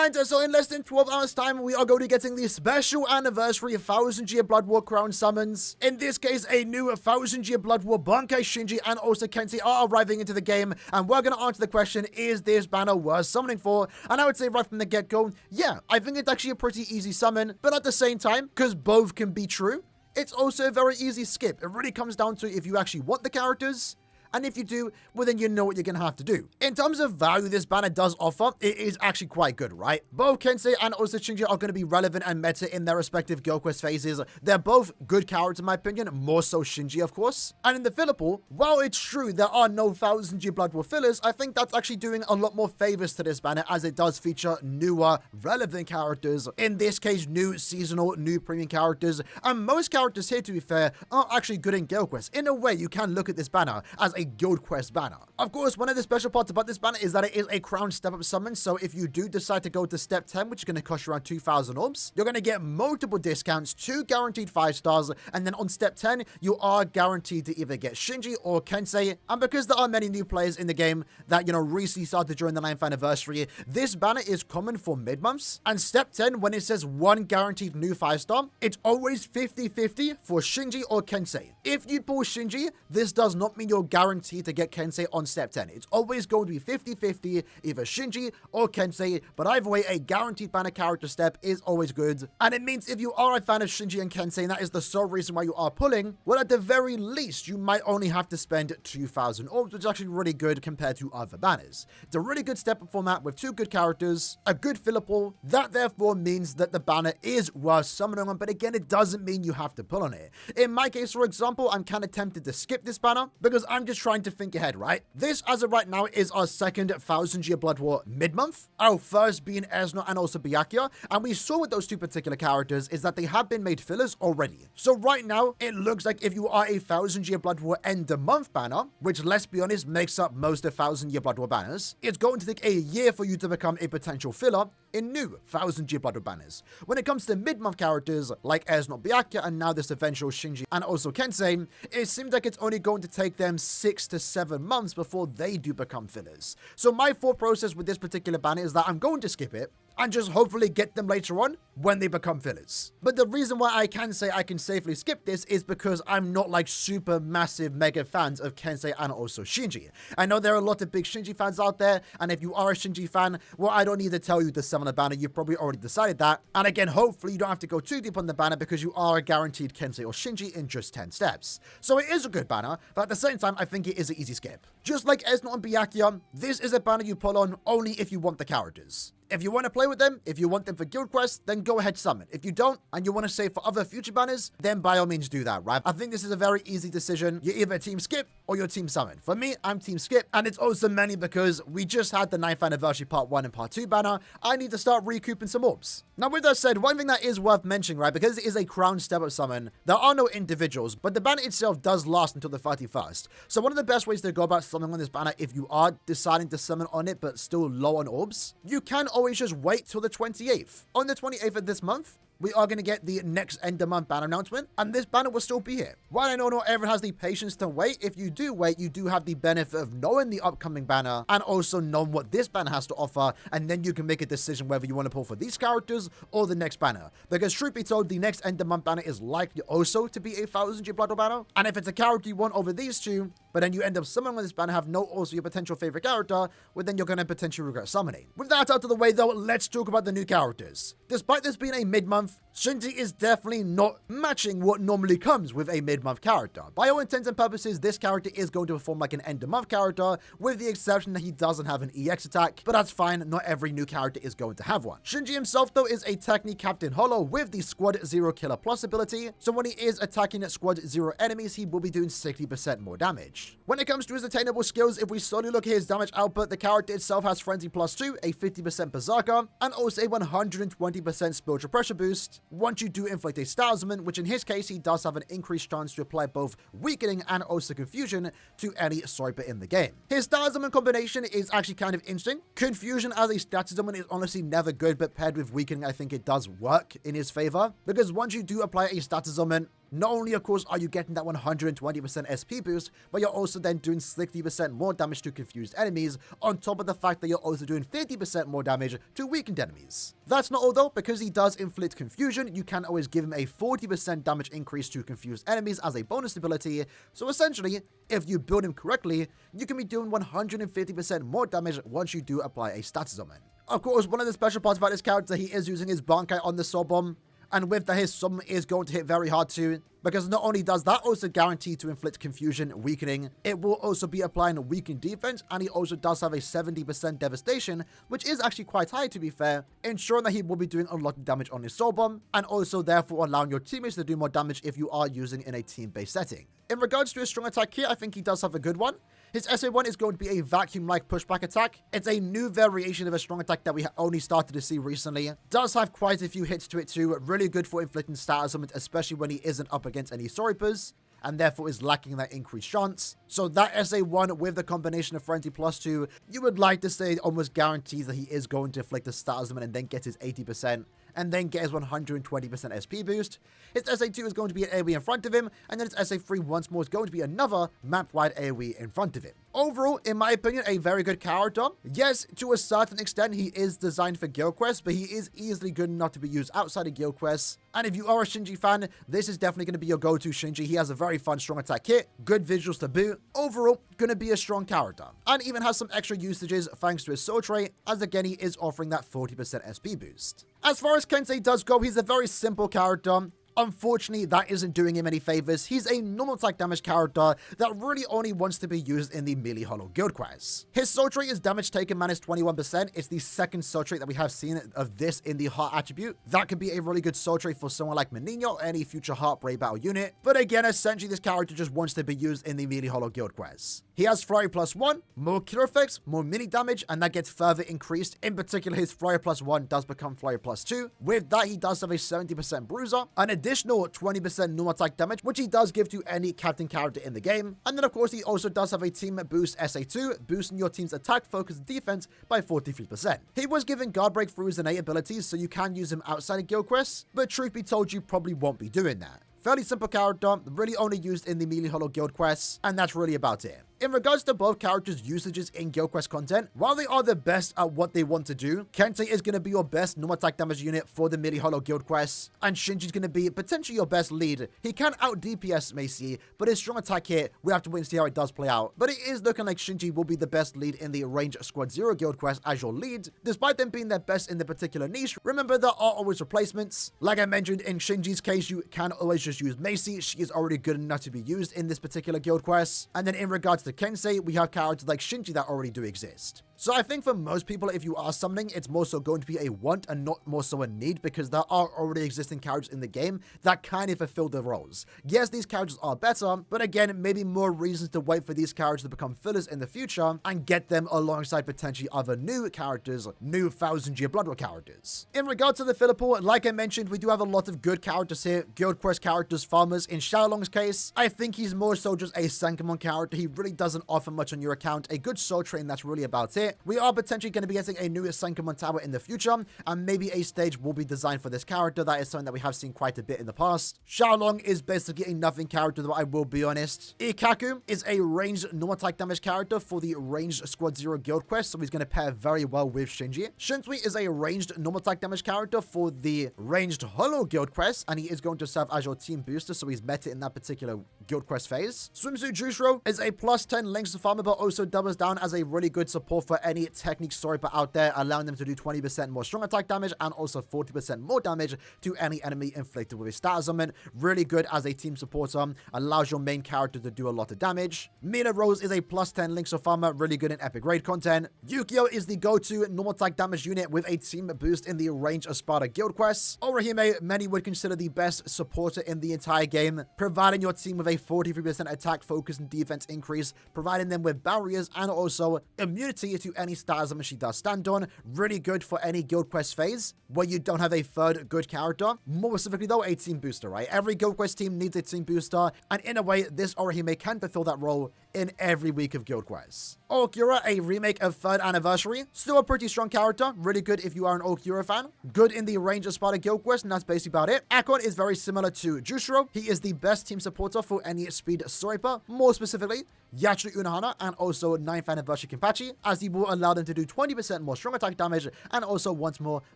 And so in less than 12 hours time, we are going to be getting the special anniversary 1000-year Blood War crown summons. In this case, a new 1000-year Blood War Bankai, Shinji, and also Kensei are arriving into the game, and we're going to answer the question, is this banner worth summoning for? And I would say right from the get-go, yeah, I think it's actually a pretty easy summon, but at the same time, because both can be true, it's also a very easy skip. It really comes down to if you actually want the characters, and if you do, well then you know what you're going to have to do. In terms of value this banner does offer, it is actually quite good, right? Both Kensei and also Shinji are going to be relevant and meta in their respective Guild Quest phases. They're both good characters in my opinion, more so Shinji of course. And in the filler pool, while it's true there are no 1000-year Blood War fillers, I think that's actually doing a lot more favors to this banner as it does feature newer, relevant characters. In this case, new seasonal, new premium characters. And most characters here, to be fair, are actually good in Guild Quest. In a way, you can look at this banner as a Guild Quest banner. Of course, one of the special parts about this banner is that it is a crown step-up summon, so if you do decide to go to step 10, which is going to cost you around 2,000 orbs, you're going to get multiple discounts, 2 guaranteed 5 stars, and then on step 10, you are guaranteed to either get Shinji or Kensei. And because there are many new players in the game that, recently started during the 9th anniversary, this banner is common for mid-months. And step 10, when it says 1 guaranteed new 5-star, it's always 50-50 for Shinji or Kensei. If you pull Shinji, this does not mean you're guaranteed to get Kensei on step 10. It's always going to be 50-50, either Shinji or Kensei, but either way, a guaranteed banner character step is always good. And it means if you are a fan of Shinji and Kensei, and that is the sole reason why you are pulling, well, at the very least, you might only have to spend 2,000 orbs, which is actually really good compared to other banners. It's a really good step-up format with 2 good characters, a good filler pool. That therefore means that the banner is worth summoning on, but again, it doesn't mean you have to pull on it. In my case, for example, I'm kind of tempted to skip this banner because I'm just trying to think ahead, right? This, as of right now, is our second 1000-year Blood War mid-month. Our first being Esno and also Byakuya, and we saw with those 2 particular characters is that they have been made fillers already. So right now, it looks like if you are a 1000-year Blood War end-of-month banner, which, let's be honest, makes up most of 1000-year Blood War banners, it's going to take a year for you to become a potential filler in new 1000-year Blood War banners. When it comes to mid-month characters like Esno, Byakuya, and now this eventual Shinji and also Kensei, it seems like it's only going to take them 6 to 7 months before they do become fillers. So my thought process with this particular banner is that I'm going to skip it and just hopefully get them later on when they become fillers. But the reason why I can say I can safely skip this is because I'm not like super massive mega fans of Kensei and also Shinji. I know there are a lot of big Shinji fans out there, and if you are a Shinji fan, well, I don't need to tell you to summon a banner, you've probably already decided that. And again, hopefully you don't have to go too deep on the banner because you are guaranteed Kensei or Shinji in just 10 steps. So it is a good banner, but at the same time, I think it is an easy skip. Just like Esno and Byakuya, this is a banner you pull on only if you want the characters. If you want to play with them, if you want them for Guild Quest, then go ahead summon. If you don't, and you want to save for other future banners, then by all means do that, right? I think this is a very easy decision. You're either team skip or you're team summon. For me, I'm team skip, and it's also mainly because we just had the 9th anniversary part 1 and part 2 banner. I need to start recouping some orbs. Now, with that said, one thing that is worth mentioning, right, because it is a crown step-up summon, there are no individuals, but the banner itself does last until the 31st. So one of the best ways to go about summoning on this banner, if you are deciding to summon on it but still low on orbs, you can always just wait till the 28th. On the 28th of this month, we are going to get the next end of month banner announcement, and this banner will still be here. While I know not everyone has the patience to wait, if you do wait, you do have the benefit of knowing the upcoming banner and also knowing what this banner has to offer, and then you can make a decision whether you want to pull for these characters or the next banner. Because truth be told, the next end of month banner is likely also to be a 1000-year Blood War banner, and if it's a character you want over these 2, but then you end up summoning with this banner, have no also your potential favorite character, well then you're going to potentially regret summoning. With that out of the way though, let's talk about the new characters. Despite this being a mid-month, Shinji is definitely not matching what normally comes with a mid-month character. By all intents and purposes, this character is going to perform like an end-of-month character, with the exception that he doesn't have an EX attack, but that's fine, not every new character is going to have one. Shinji himself though is a Technique Captain Hollow with the Squad 0 Killer Plus ability, so when he is attacking at Squad 0 enemies, he will be doing 60% more damage. When it comes to his attainable skills, if we solely look at his damage output, the character itself has Frenzy +2, a 50% Berserker, and also a 120% Spiritual Pressure boost. Once you do inflict a Starsman, which in his case, he does have an increased chance to apply both Weakening and also Confusion to any swiper in the game. His Starsman combination is actually kind of interesting. Confusion as a Statism is honestly never good, but paired with Weakening, I think it does work in his favor, because once you do apply a Statism, not only, of course, are you getting that 120% SP boost, but you're also then doing 60% more damage to confused enemies, on top of the fact that you're also doing 50% more damage to weakened enemies. That's not all though, because he does inflict confusion, you can always give him a 40% damage increase to confused enemies as a bonus ability, so essentially, if you build him correctly, you can be doing 150% more damage once you do apply a status summon. Of course, one of the special parts about this character, he is using his Bankai on the Soul Bomb, and with that, his summon is going to hit very hard too, because not only does that also guarantee to inflict confusion, weakening, it will also be applying weakened defense, and he also does have a 70% devastation, which is actually quite high to be fair, ensuring that he will be doing a lot of damage on his Soul Bomb, and also therefore allowing your teammates to do more damage if you are using in a team-based setting. In regards to his strong attack here, I think he does have a good one. His SA1 is going to be a vacuum-like pushback attack. It's a new variation of a strong attack that we only started to see recently. Does have quite a few hits to it too, really good for inflicting status summons, especially when he isn't up against any Soripas, and therefore is lacking that increased chance. So that SA1 with the combination of Frenzy +2, you would like to say it almost guarantees that he is going to inflict the status summon and then get his 80%. And then get his 120% SP boost. His SA2 is going to be an AoE in front of him, and then his SA3 once more is going to be another map-wide AoE in front of him. Overall, in my opinion, a very good character. Yes, to a certain extent, he is designed for guild quests, but he is easily good enough to be used outside of guild quests. And if you are a Shinji fan, this is definitely going to be your go-to Shinji. He has a very fun strong attack kit, good visuals to boot. Overall, going to be a strong character. And even has some extra usages thanks to his soul trait, as again, he is offering that 40% SP boost. As far as Kensei does go, he's a very simple character. Unfortunately, that isn't doing him any favors. He's a normal attack damage character that really only wants to be used in the melee hollow guild quests. His soul trait is damage taken minus 21%. It's the second soul trait that we have seen of this in the heart attribute. That could be a really good soul trait for someone like Menino or any future heart brave battle unit. But again, essentially this character just wants to be used in the melee hollow guild quests. He has Flurry +1, more cure effects, more mini damage, and that gets further increased. In particular, his Flurry +1 does become Flurry +2. With that, he does have a 70% bruiser, an additional 20% normal attack damage, which he does give to any captain character in the game. And then, of course, he also does have a team boost SA2, boosting your team's attack, focus, and defense by 43%. He was given guard break through his innate abilities, so you can use him outside of guild quests, but truth be told, you probably won't be doing that. Fairly simple character, really only used in the melee hollow guild quests, and that's really about it. In regards to both characters' usages in guild quest content, while they are the best at what they want to do, Kensei is going to be your best normal attack damage unit for the melee hollow guild quests, and Shinji's going to be potentially your best lead. He can out DPS Macy, but his strong attack here, we have to wait and see how it does play out. But it is looking like Shinji will be the best lead in the range squad 0 guild quest as your lead, despite them being their best in the particular niche. Remember, there are always replacements. Like I mentioned, in Shinji's case, you can always just use Macy. She is already good enough to be used in this particular guild quest. And then in regards to Kensei, we have characters like Shinji that already do exist. So I think for most people, if you are summoning, it's more so going to be a want and not more so a need, because there are already existing characters in the game that kind of fulfill the roles. Yes, these characters are better, but again, maybe more reasons to wait for these characters to become fillers in the future and get them alongside potentially other new characters, new 1000-year Blood War characters. In regard to the filler pool, like I mentioned, we do have a lot of good characters here, guild quest characters, farmers. In Xiaolong's case, I think he's more so just a Sankamon character. He really doesn't offer much on your account, a good soul train, that's really about it. We are potentially going to be getting a new Sankamon tower in the future, and maybe a stage will be designed for this character. That is something that we have seen quite a bit in the past. Xiaolong is basically a nothing character, though I will be honest. Ikaku is a ranged normal attack damage character for the ranged squad 0 guild quest, so he's going to pair very well with Shinji. Shinsui is a ranged normal attack damage character for the ranged hollow guild quest, and he is going to serve as your team booster, so he's meta in that particular guild quest phase. Swimsuit Jushro is a +10 length farmer, but also doubles down as a really good support for any technique Soripa out there, allowing them to do 20% more strong attack damage and also 40% more damage to any enemy inflicted with a status summon. Really good as a team supporter, allows your main character to do a lot of damage. Mina Rose is a +10 links of farmer, really good in epic raid content. Yukio is the go-to normal attack damage unit with a team boost in the range of Sparta guild quests. Orihime, many would consider the best supporter in the entire game, providing your team with a 43% attack, focus, and defense increase, providing them with barriers and also immunity to any status summon she does stand on. Really good for any guild quest phase where you don't have a third good character. More specifically though, a team booster, right? Every guild quest team needs a team booster, and in a way, this Orihime can fulfill that role in every week of Guild Quests. Aaroniero, a remake of 3rd Anniversary. Still a pretty strong character. Really good if you are an Aaroniero fan. Good in the Ranger Spada Guild Quest, and that's basically about it. Akon is very similar to Jushiro. He is the best team supporter for any speed sniper. More specifically, Yachiru Unohana and also 9th Anniversary Kenpachi, as he will allow them to do 20% more strong attack damage and also once more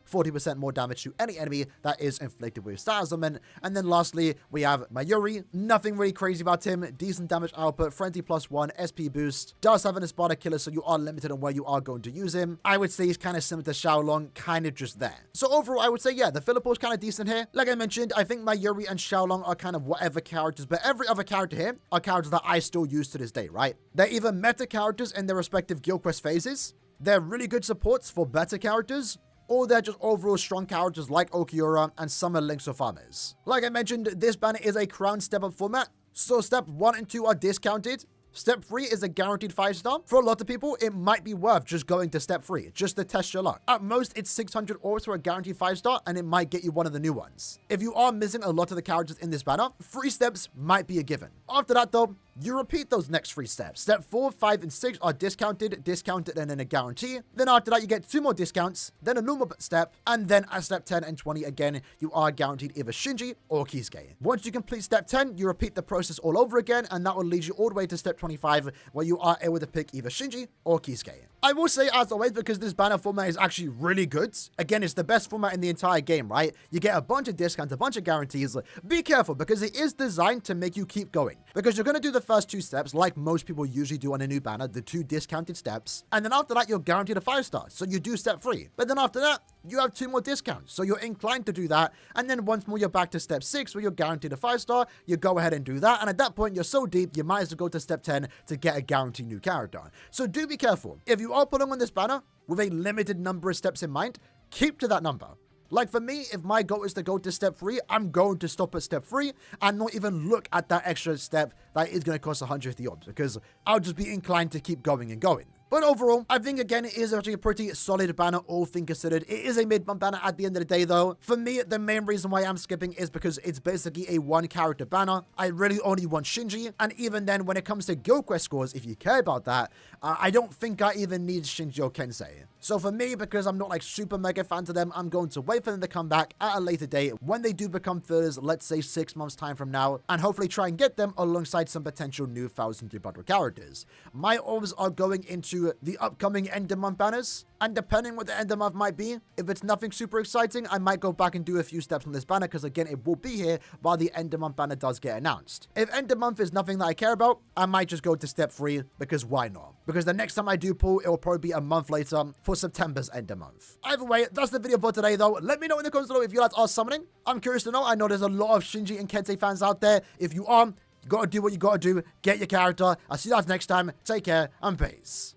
40% more damage to any enemy that is inflicted with status element. And then lastly, we have Mayuri. Nothing really crazy about him. Decent damage output, frenzy +1, SP boost. Does have an Espada killer, so you are limited on where you are going to use him. I would say he's kind of similar to Xiaolong, kind of just there. So overall, I would say, yeah, the filler pool is kind of decent here. Like I mentioned, I think Mayuri and Xiaolong are kind of whatever characters, but every other character here are characters that I still use to this day, right? They're either meta characters in their respective Guild Quest phases, they're really good supports for better characters, or they're just overall strong characters like Aaroniero and Summer Links or Farmers. Like I mentioned, this banner is a crown step-up format, so step 1 and 2 are discounted. Step 3 is a guaranteed 5-star. For a lot of people, it might be worth just going to step 3, just to test your luck. At most, it's 600 orbs for a guaranteed 5-star, and it might get you one of the new ones. If you are missing a lot of the characters in this banner, 3 steps might be a given. After that though, you repeat those next 3 steps. Step 4, 5, and 6 are discounted, and then a guarantee. Then after that, you get 2 more discounts, then a normal step, and then at step 10 and 20, again, you are guaranteed either Shinji or Kisuke. Once you complete step 10, you repeat the process all over again, and that will lead you all the way to step 25, where you are able to pick either Shinji or Kisuke. I will say, as always, because this banner format is actually really good. Again, it's the best format in the entire game, right? You get a bunch of discounts, a bunch of guarantees. Be careful, because it is designed to make you keep going. Because you're going to do the first 2 steps, like most people usually do on a new banner, the 2 discounted steps. And then after that, you're guaranteed a 5-star. So you do step 3. But then after that, you have 2 more discounts. So you're inclined to do that. And then once more, you're back to step 6, where you're guaranteed a 5-star. You go ahead and do that. And at that point, you're so deep, you might as well go to step 10 to get a guaranteed new character. So do be careful. If you are putting on this banner with a limited number of steps in mind, keep to that number. Like for me, if my goal is to go to step 3, I'm going to stop at step 3 and not even look at that extra step that is going to cost 150 orbs, because I'll just be inclined to keep going and going. But overall, I think, again, it is actually a pretty solid banner, all things considered. It is a mid-month banner at the end of the day, though. For me, the main reason why I'm skipping is because it's basically a 1-character banner. I really only want Shinji, and even then, when it comes to Guild Quest scores, if you care about that, I don't think I even need Shinji or Kensei. So for me, because I'm not like super mega fans of them, I'm going to wait for them to come back at a later date when they do become fillers, let's say 6 months time from now, and hopefully try and get them alongside some potential new 1000 Blood characters. My orbs are going into the upcoming end of month banners, and depending what the end of month might be, if it's nothing super exciting, I might go back and do a few steps on this banner, because again, it will be here while the end of month banner does get announced. If end of month is nothing that I care about, I might just go to step 3, because why not? Because the next time I do pull, it will probably be a month later for September's end of month. Either way, that's the video for today though. Let me know in the comments below if you guys are summoning. I'm curious to know. I know there's a lot of Shinji and Kensei fans out there. If you are, you gotta do what you gotta do. Get your character. I'll see you guys next time. Take care and peace.